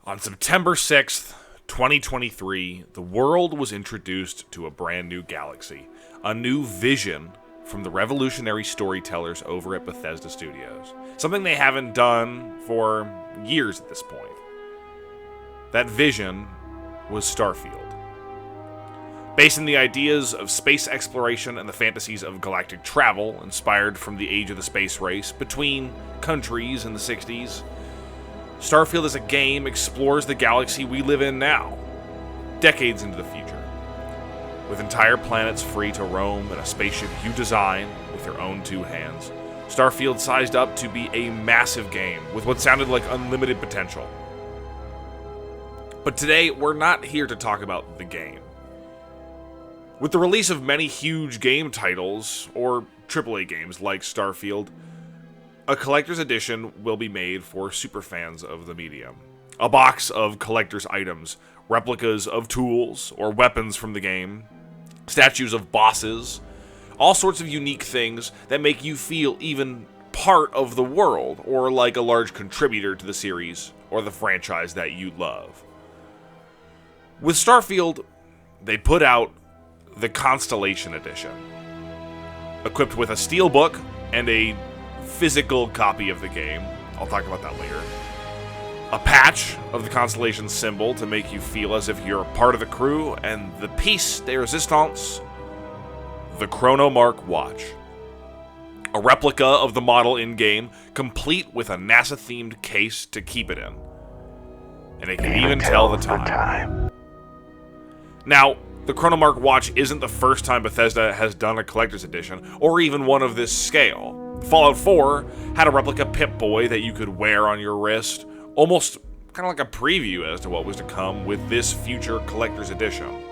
On September 6th, 2023, the world was introduced to a brand new galaxy, a new vision from the revolutionary storytellers over at Bethesda Studios. Something they haven't done for years at this point. That vision was Starfield. Based on the ideas of space exploration and the fantasies of galactic travel, inspired from the age of the space race between countries in the 60s, Starfield as a game explores the galaxy we live in now, decades into the future. With entire planets free to roam in a spaceship you design with your own two hands, Starfield sized up to be a massive game with what sounded like unlimited potential. But today, we're not here to talk about the game. With the release of many huge game titles, or AAA games like Starfield, a collector's edition will be made for superfans of the medium. A box of collector's items, replicas of tools or weapons from the game, statues of bosses, all sorts of unique things that make you feel even part of the world, or like a large contributor to the series or the franchise that you love. With Starfield, they put out the Constellation edition, equipped with a steelbook and a physical copy of the game. I'll talk about that later. A patch of the Constellation symbol to make you feel as if you're a part of the crew, and the piece de resistance, the Chronomark watch. A replica of the model in-game, complete with a NASA-themed case to keep it in. And it can even tell the time. Now, the Chronomark watch isn't the first time Bethesda has done a collector's edition, or even one of this scale. Fallout 4 had a replica Pip-Boy that you could wear on your wrist, almost kind of like a preview as to what was to come with this future collector's edition.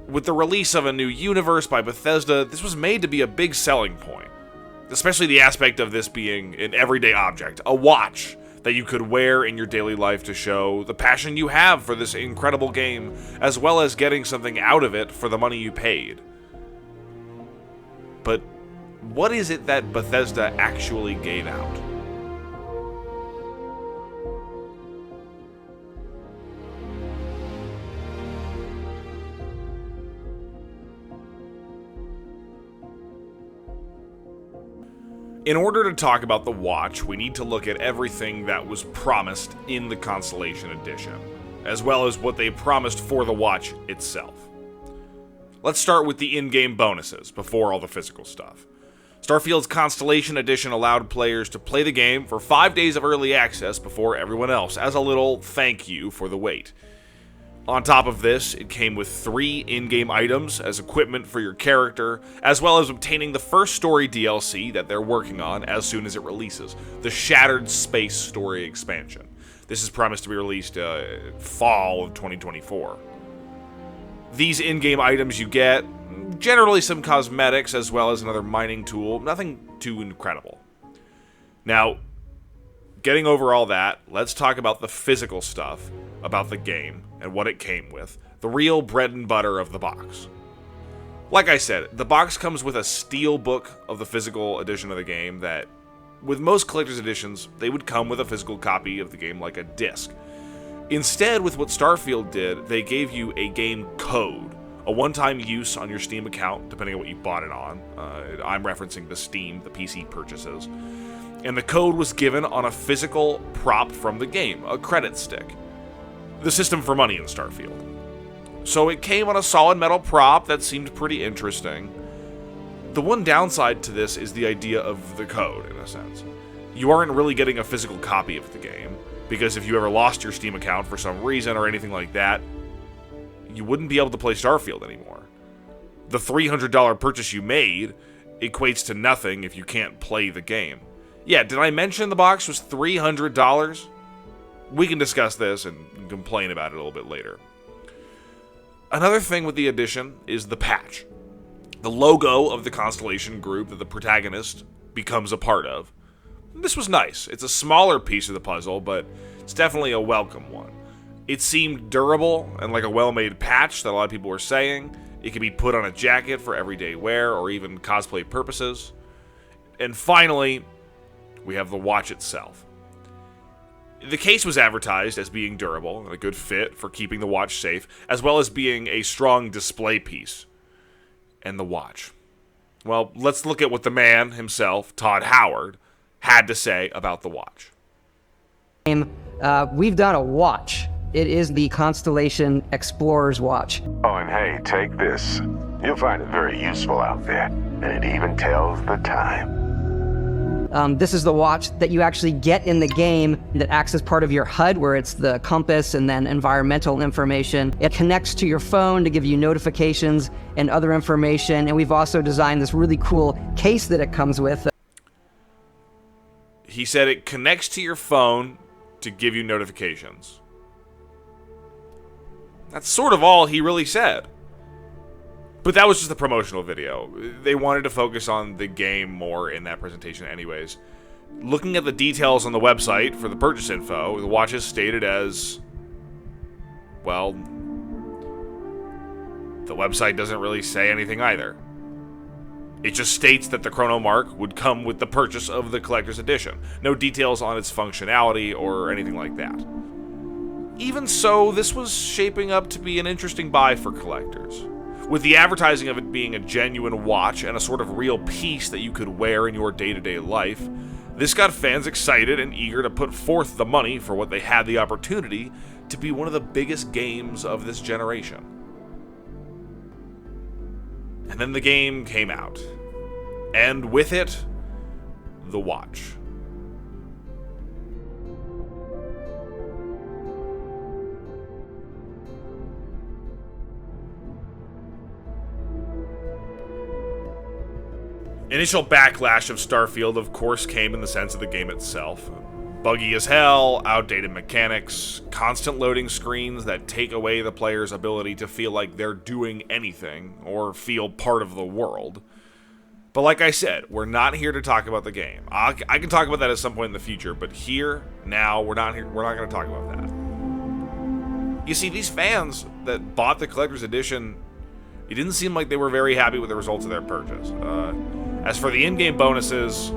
With the release of a new universe by Bethesda, this was made to be a big selling point, especially the aspect of this being an everyday object, a watch that you could wear in your daily life to show the passion you have for this incredible game, as well as getting something out of it for the money you paid. But what is it that Bethesda actually gave out? In order to talk about the watch, we need to look at everything that was promised in the Constellation Edition, as well as what they promised for the watch itself. Let's start with the in-game bonuses, before all the physical stuff. Starfield's Constellation Edition allowed players to play the game for 5 days of early access before everyone else, as a little thank you for the wait. On top of this, it came with 3 in-game items as equipment for your character, as well as obtaining the first story DLC that they're working on as soon as it releases, the Shattered Space Story Expansion. This is promised to be released fall of 2024. These in-game items you get, generally some cosmetics as well as another mining tool, nothing too incredible. Now, getting over all that, let's talk about the physical stuff about the game and what it came with, the real bread and butter of the box. Like I said, the box comes with a steel book of the physical edition of the game that, with most collector's editions, they would come with a physical copy of the game like a disc. Instead, with what Starfield did, they gave you a game code, a one-time use on your Steam account, depending on what you bought it on. I'm referencing the Steam, the PC purchases. And the code was given on a physical prop from the game, a credit stick. The system for money in Starfield. So it came on a solid metal prop that seemed pretty interesting. The one downside to this is the idea of the code, in a sense. You aren't really getting a physical copy of the game, because if you ever lost your Steam account for some reason or anything like that, you wouldn't be able to play Starfield anymore. The $300 purchase you made equates to nothing if you can't play the game. Yeah, did I mention the box was $300? We can discuss this and complain about it a little bit later. Another thing with the edition is the patch. The logo of the Constellation group that the protagonist becomes a part of. This was nice. It's a smaller piece of the puzzle, but it's definitely a welcome one. It seemed durable and like a well-made patch that a lot of people were saying. It could be put on a jacket for everyday wear or even cosplay purposes. And finally, we have the watch itself. The case was advertised as being durable and a good fit for keeping the watch safe, as well as being a strong display piece. And the watch. Well, let's look at what the man himself, Todd Howard, had to say about the watch. We've done a watch. It is the Constellation Explorer's watch. Oh, and hey, take this. You'll find it very useful out there, and it even tells the time. This is the watch that you actually get in the game that acts as part of your HUD, where it's the compass and then environmental information. It connects to your phone to give you notifications and other information, and we've also designed this really cool case that it comes with. He said it connects to your phone to give you notifications. That's sort of all he really said. But that was just a promotional video. They wanted to focus on the game more in that presentation anyways. Looking at the details on the website for the purchase info, the watch is stated as, well, the website doesn't really say anything either. It just states that the Chronomark would come with the purchase of the collector's edition. No details on its functionality or anything like that. Even so, this was shaping up to be an interesting buy for collectors. With the advertising of it being a genuine watch and a sort of real piece that you could wear in your day-to-day life, this got fans excited and eager to put forth the money for what they had the opportunity to be one of the biggest games of this generation. And then the game came out. And with it, the watch. Initial backlash of Starfield, of course, came in the sense of the game itself. Buggy as hell, outdated mechanics, constant loading screens that take away the player's ability to feel like they're doing anything or feel part of the world. But like I said, we're not here to talk about the game. I can talk about that at some point in the future, but here, now, we're not going to talk about that. You see, these fans that bought the collector's edition, it didn't seem like they were very happy with the results of their purchase. As for the in-game bonuses,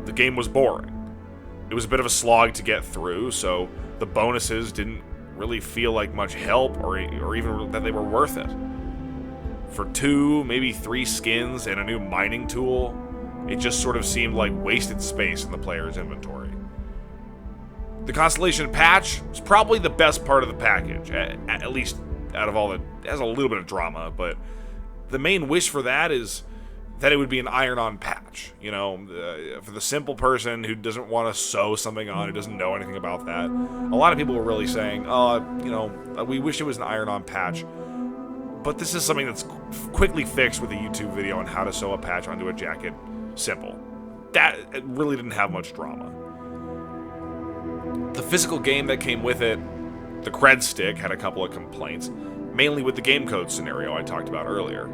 the game was boring. It was a bit of a slog to get through, so the bonuses didn't really feel like much help or even that they were worth it. For 2, maybe 3 skins and a new mining tool, it just sort of seemed like wasted space in the player's inventory. The Constellation patch is probably the best part of the package, at least out of all the... It has a little bit of drama, but the main wish for that is that it would be an iron-on patch, you know, for the simple person who doesn't want to sew something on, who doesn't know anything about that. A lot of people were really saying, you know, we wish it was an iron-on patch, but this is something that's quickly fixed with a YouTube video on how to sew a patch onto a jacket. Simple. That it really didn't have much drama. The physical game that came with it, the Cred Stick, had a couple of complaints, mainly with the game code scenario I talked about earlier.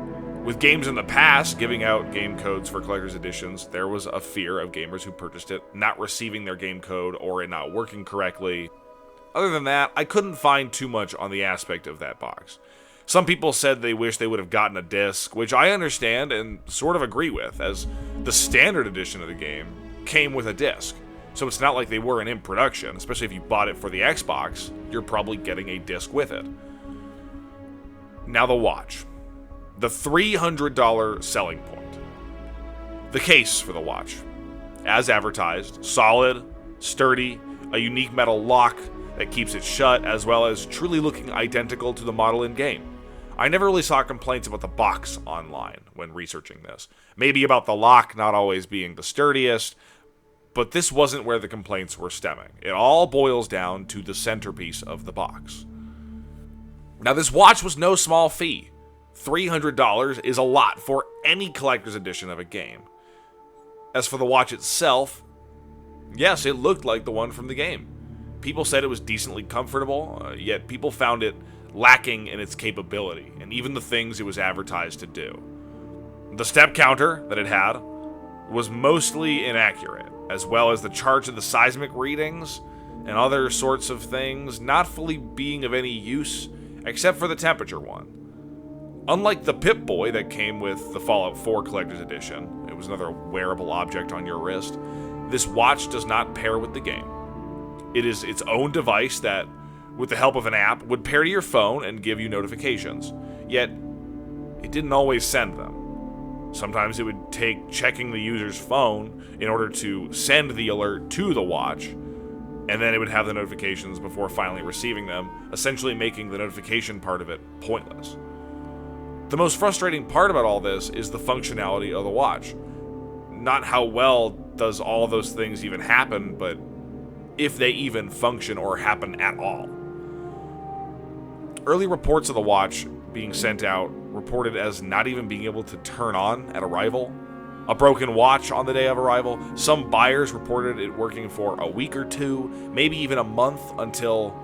With games in the past giving out game codes for collector's editions, there was a fear of gamers who purchased it not receiving their game code or it not working correctly. Other than that, I couldn't find too much on the aspect of that box. Some people said they wish they would have gotten a disc, which I understand and sort of agree with, as the standard edition of the game came with a disc. So it's not like they weren't in production, especially if you bought it for the Xbox, you're probably getting a disc with it. Now the watch. The $300 selling point. The case for the watch. As advertised, solid, sturdy, a unique metal lock that keeps it shut, as well as truly looking identical to the model in-game. I never really saw complaints about the box online when researching this. Maybe about the lock not always being the sturdiest, but this wasn't where the complaints were stemming. It all boils down to the centerpiece of the box. Now, this watch was no small fee. $300 is a lot for any collector's edition of a game. As for the watch itself, yes, it looked like the one from the game. People said it was decently comfortable, yet people found it lacking in its capability, and even the things it was advertised to do. The step counter that it had was mostly inaccurate, as well as the charts of the seismic readings and other sorts of things not fully being of any use, except for the temperature one. Unlike the Pip-Boy that came with the Fallout 4 Collector's Edition, it was another wearable object on your wrist, this watch does not pair with the game. It is its own device that, with the help of an app, would pair to your phone and give you notifications. Yet, it didn't always send them. Sometimes it would take checking the user's phone in order to send the alert to the watch, and then it would have the notifications before finally receiving them, essentially making the notification part of it pointless. The most frustrating part about all this is the functionality of the watch. Not how well does all those things even happen, but if they even function or happen at all. Early reports of the watch being sent out reported as not even being able to turn on at arrival, a broken watch on the day of arrival. Some buyers reported it working for a week or two, maybe even a month, until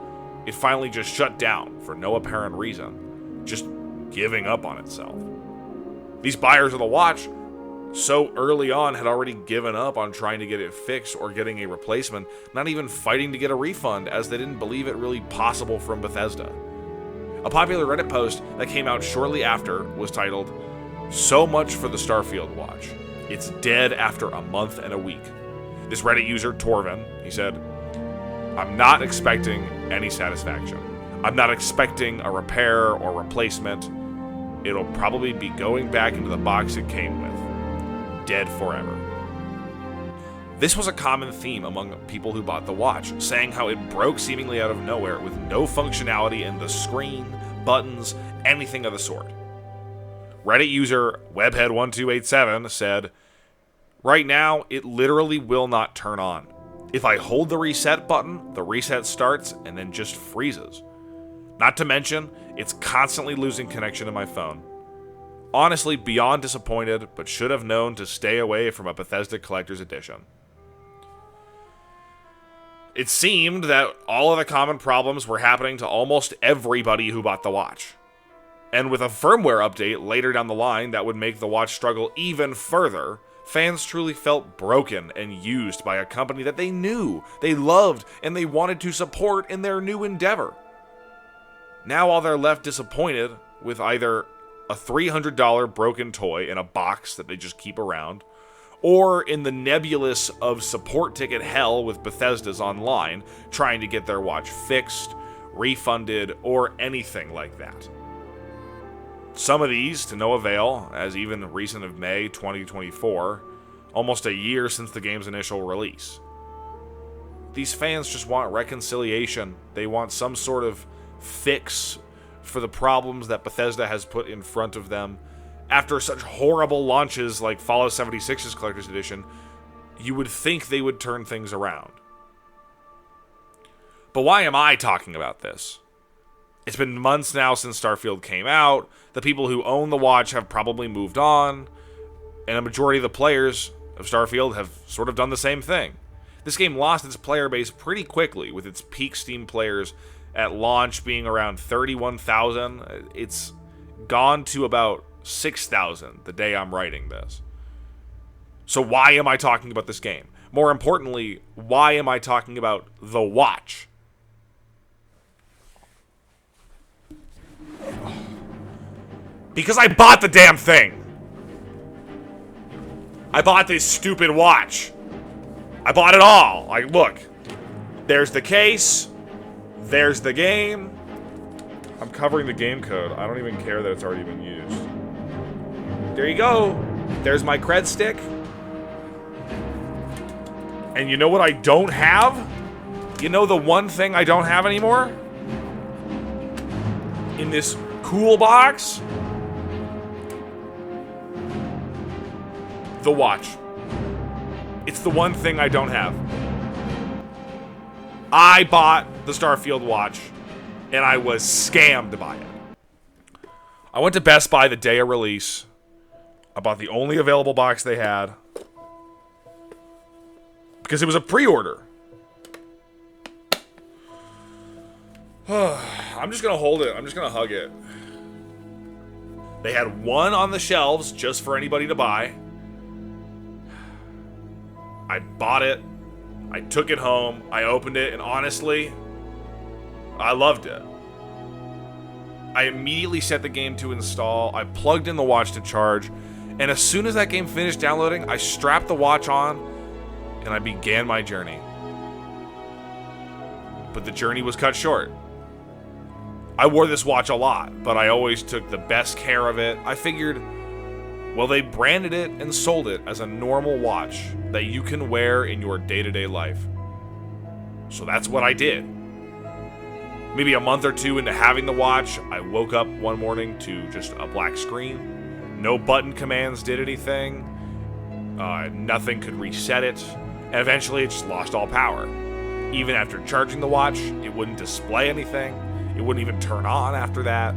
it finally just shut down for no apparent reason, just giving up on itself. These buyers of the watch so early on had already given up on trying to get it fixed or getting a replacement, not even fighting to get a refund, as they didn't believe it really possible from Bethesda. A popular Reddit post that came out shortly after was titled, "So much for the Starfield watch. It's dead after a month and a week." This Reddit user, Torvin, he said, "I'm not expecting any satisfaction. I'm not expecting a repair or replacement. It'll probably be going back into the box it came with. Dead forever." This was a common theme among people who bought the watch, saying how it broke seemingly out of nowhere with no functionality in the screen, buttons, anything of the sort. Reddit user Webhead1287 said, "Right now, it literally will not turn on. If I hold the reset button, the reset starts and then just freezes. Not to mention, it's constantly losing connection to my phone. Honestly, beyond disappointed, but should have known to stay away from a Bethesda Collector's Edition." It seemed that all of the common problems were happening to almost everybody who bought the watch. And with a firmware update later down the line that would make the watch struggle even further, fans truly felt broken and used by a company that they knew, they loved, and they wanted to support in their new endeavor. Now all they're left disappointed with either a $300 broken toy in a box that they just keep around, or in the nebulous of support ticket hell with Bethesda's online, trying to get their watch fixed, refunded, or anything like that. Some of these to no avail, as even recent of May 2024, almost a year since the game's initial release. These fans just want reconciliation. They want some sort of fix for the problems that Bethesda has put in front of them. After such horrible launches like Fallout 76's Collector's Edition, you would think they would turn things around. But why am I talking about this? It's been months now since Starfield came out. The people who own the watch have probably moved on, and a majority of the players of Starfield have sort of done the same thing. This game lost its player base pretty quickly, with its peak Steam players at launch being around 31,000. It's gone to about 6,000 the day I'm writing this. So why am I talking about this game? More importantly, why am I talking about the watch? Because I bought the damn thing. I bought this stupid watch. I bought it all. Like, look. There's the case. There's the game. I'm covering the game code. I don't even care that it's already been used. There you go. There's my cred stick. And you know what I don't have? You know the one thing I don't have anymore? In this cool box? The watch. It's the one thing I don't have. I bought the Starfield watch, and I was scammed by it. I went to Best Buy the day of release. I bought the only available box they had, because it was a pre-order. I'm just gonna hold it. I'm just gonna hug it. They had one on the shelves just for anybody to buy. I bought it. I took it home. I opened it, and honestly, I loved it. I immediately set the game to install. I plugged in the watch to charge, and as soon as that game finished downloading, I strapped the watch on, and I began my journey. but the journey was cut short. I wore this watch a lot, but I always took the best care of it. I figured, well, they branded it and sold it as a normal watch that you can wear in your day-to-day life. So that's what I did. Maybe a month or two into having the watch, I woke up one morning to just a black screen. No button commands did anything. Nothing could reset it. And eventually it just lost all power. Even after charging the watch, it wouldn't display anything. It wouldn't even turn on after that.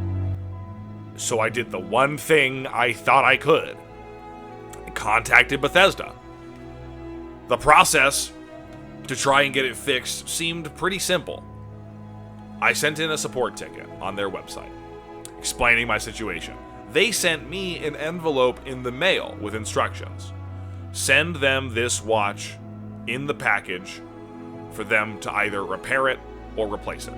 So I did the one thing I thought I could. I contacted Bethesda. The process to try and get it fixed seemed pretty simple. I sent in a support ticket on their website, explaining my situation. They sent me an envelope in the mail with instructions. Send them this watch in the package for them to either repair it or replace it.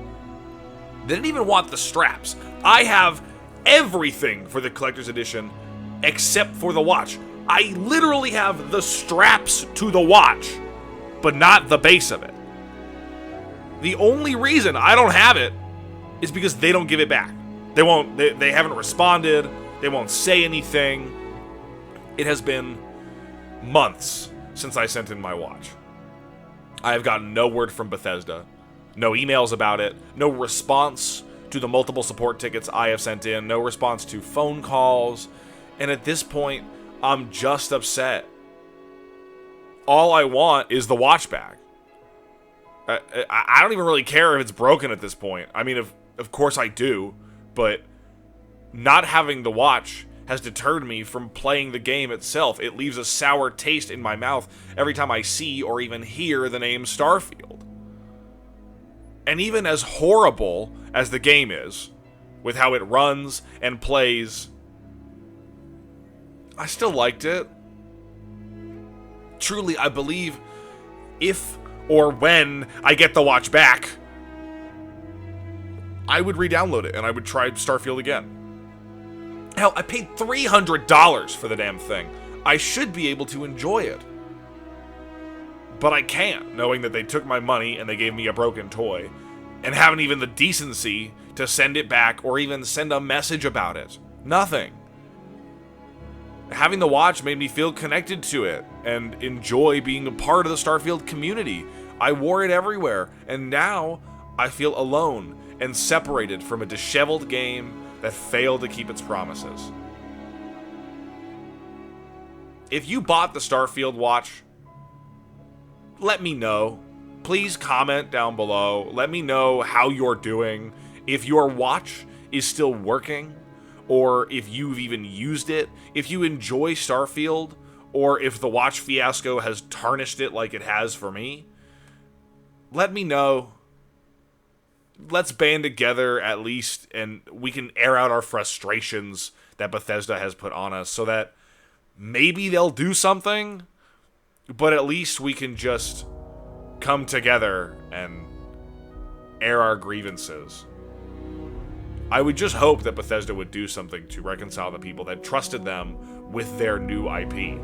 They didn't even want the straps. I have everything for the collector's edition except for the watch. I literally have the straps to the watch, but not the base of it. The only reason I don't have it is because they don't give it back. They won't. They haven't responded. They won't say anything. It has been months since I sent in my watch. I have gotten no word from Bethesda, no emails about it, no response to the multiple support tickets I have sent in, no response to phone calls, and at this point, I'm just upset. All I want is the watch back. I don't even really care if it's broken at this point. I mean, of course I do, but not having the watch has deterred me from playing the game itself. It leaves a sour taste in my mouth every time I see or even hear the name Starfield. And even as horrible as the game is, with how it runs and plays, I still liked it. Truly, I believe if or when I get the watch back, I would re-download it and I would try Starfield again. Hell, I paid $300 for the damn thing. I should be able to enjoy it. But I can't, knowing that they took my money and they gave me a broken toy, and haven't even the decency to send it back or even send a message about it. Nothing. Having the watch made me feel connected to it and enjoy being a part of the Starfield community. I wore it everywhere, and now I feel alone and separated from a disheveled game that failed to keep its promises. If you bought the Starfield watch, let me know. Please comment down below. Let me know how you're doing. If your watch is still working, or if you've even used it, if you enjoy Starfield, or if the watch fiasco has tarnished it like it has for me. Let me know. Let's band together at least, and we can air out our frustrations that Bethesda has put on us so that maybe they'll do something, but at least we can just come together and air our grievances. I would just hope that Bethesda would do something to reconcile the people that trusted them with their new IP.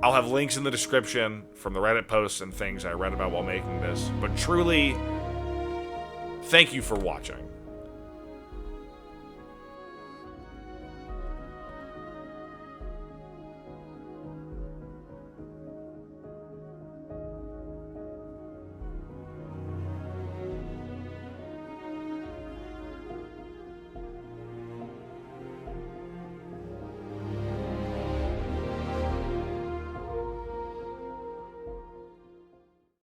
I'll have links in the description from the Reddit posts and things I read about while making this, but truly, thank you for watching.